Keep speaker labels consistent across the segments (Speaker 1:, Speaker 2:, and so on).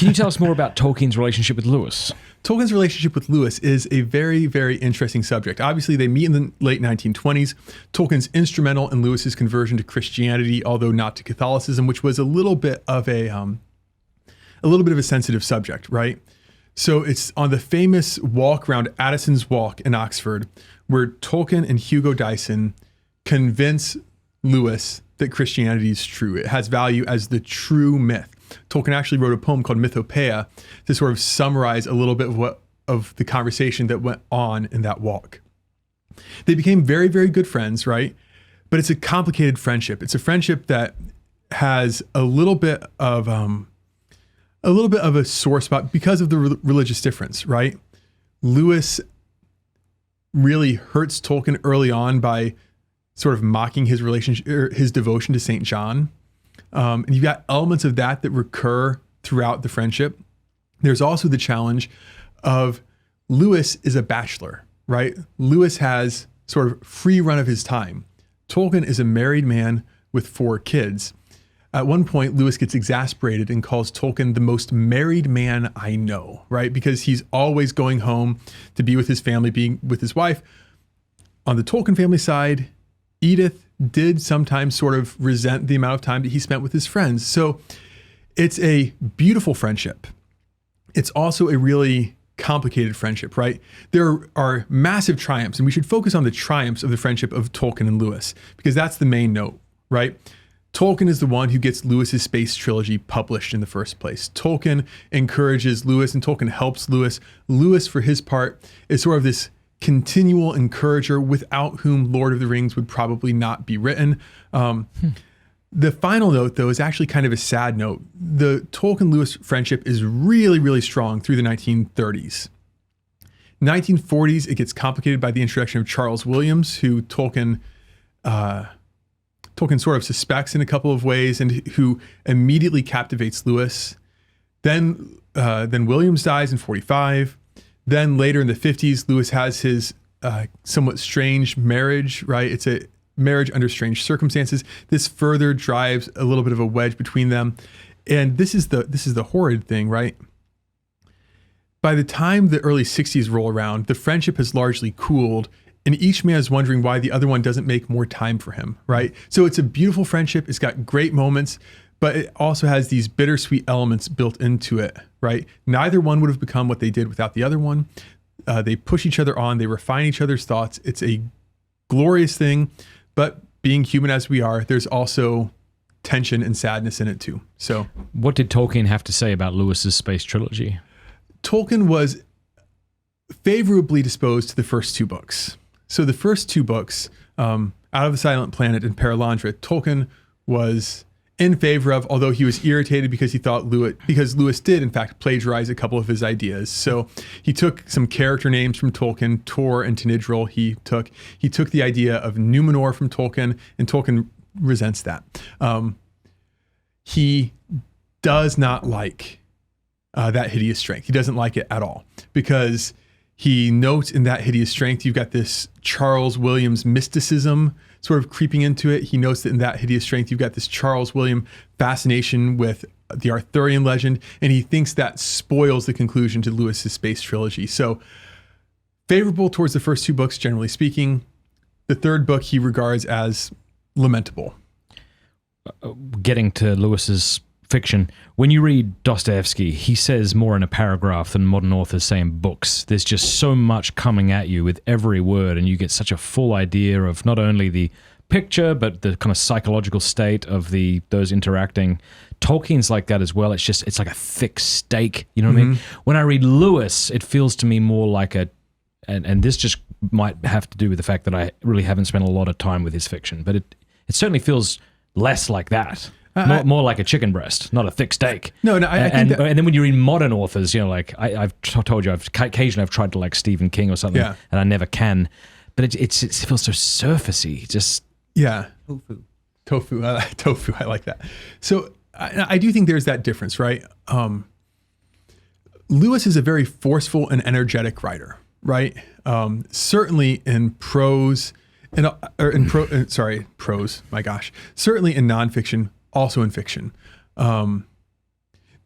Speaker 1: Can you tell us more about Tolkien's relationship with Lewis?
Speaker 2: Tolkien's relationship with Lewis is a very, very interesting subject. Obviously, they meet in the late 1920s. Tolkien's instrumental in Lewis's conversion to Christianity, although not to Catholicism, which was a little bit of a sensitive subject, right? So it's on the famous walk around Addison's Walk in Oxford, where Tolkien and Hugo Dyson convince Lewis that Christianity is true. It has value as the true myth. Tolkien actually wrote a poem called Mythopoeia to sort of summarize a little bit of the conversation that went on in that walk. They became very, very good friends, right? But it's a complicated friendship. It's a friendship that has a little bit of a sore spot because of the religious difference, right? Lewis really hurts Tolkien early on by sort of mocking his relationship, or his devotion to St. John. And you've got elements of that recur throughout the friendship. There's also the challenge of Lewis is a bachelor, right? Lewis has sort of free run of his time. Tolkien is a married man with 4 kids. At one point, Lewis gets exasperated and calls Tolkien the most married man I know, right? Because he's always going home to be with his family, being with his wife. On the Tolkien family side, Edith did sometimes sort of resent the amount of time that he spent with his friends. So it's a beautiful friendship. It's also a really complicated friendship, right? There are massive triumphs, and we should focus on the triumphs of the friendship of Tolkien and Lewis, because that's the main note, right? Tolkien is the one who gets Lewis's space trilogy published in the first place. Tolkien encourages Lewis, and Tolkien helps Lewis. Lewis, for his part, is sort of this continual encourager without whom Lord of the Rings would probably not be written. The final note, though, is actually kind of a sad note. The Tolkien-Lewis friendship is really, really strong through the 1930s. 1940s, it gets complicated by the introduction of Charles Williams, who Tolkien sort of suspects in a couple of ways and who immediately captivates Lewis. Then Williams dies in 45. Then later in the 50s, Lewis has his somewhat strange marriage, right? It's a marriage under strange circumstances. This further drives a little bit of a wedge between them. And this is the horrid thing, right? By the time the early 60s roll around, the friendship has largely cooled, and each man is wondering why the other one doesn't make more time for him, right? So it's a beautiful friendship. It's got great moments, but it also has these bittersweet elements built into it, right? Neither one would have become what they did without the other one. They push each other on. They refine each other's thoughts. It's a glorious thing, but being human as we are, there's also tension and sadness in it too. So,
Speaker 1: what did Tolkien have to say about Lewis's space trilogy? Tolkien
Speaker 2: was favorably disposed to the first 2 books. So the first 2 books, Out of the Silent Planet and Perelandra, Tolkien was in favor of, although he was irritated because he thought Lewis did in fact plagiarize a couple of his ideas. So he took some character names from Tolkien, Tor and Tinidril. He took the idea of Numenor from Tolkien, and Tolkien resents that. He does not like that hideous strength. He doesn't like it at all, because he notes in that hideous strength, you've got this Charles Williams mysticism sort of creeping into it. He notes that in that hideous strength, you've got this Charles William fascination with the Arthurian legend, and he thinks that spoils the conclusion to Lewis's space trilogy. So favorable towards the first 2 books, generally speaking. The 3rd book he regards as lamentable.
Speaker 1: Getting to Lewis's fiction, when you read Dostoevsky, he says more in a paragraph than modern authors say in books. There's just so much coming at you with every word, and you get such a full idea of not only the picture, but the kind of psychological state of those interacting. Tolkien's like that as well. It's like a thick steak, you know what I mean? When I read Lewis, it feels to me more like and this just might have to do with the fact that I really haven't spent a lot of time with his fiction, but it certainly feels less like that. More like a chicken breast, not a thick steak.
Speaker 2: No, I think
Speaker 1: and then when you read modern authors, like I've told you, occasionally I've tried to like Stephen King or something, and I never can. But it feels so surfacey. Just
Speaker 2: tofu. I like that. So I do think there's that difference, right? Lewis is a very forceful and energetic writer, right? Certainly in prose, prose. My gosh, certainly in nonfiction. Also in fiction.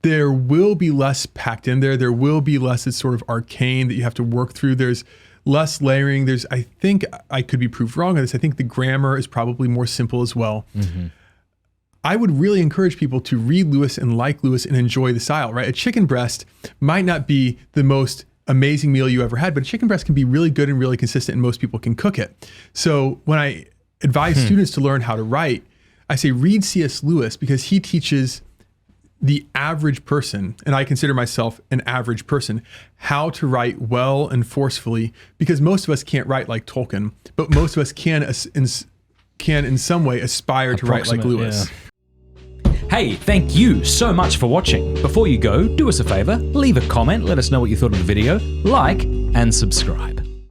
Speaker 2: there will be less packed in there. There will be less that's sort of arcane that you have to work through. There's less layering. I think I could be proved wrong on this. I think the grammar is probably more simple as well. I would really encourage people to read Lewis and like Lewis and enjoy the style, right? A chicken breast might not be the most amazing meal you ever had, but a chicken breast can be really good and really consistent, and most people can cook it. So when I advise students to learn how to write, I say read C.S. Lewis, because he teaches the average person, and I consider myself an average person, how to write well and forcefully, because most of us can't write like Tolkien, but most of us can in some way aspire to write like Lewis.
Speaker 1: Yeah. Hey, thank you so much for watching. Before you go, do us a favor, leave a comment, let us know what you thought of the video, like, and subscribe.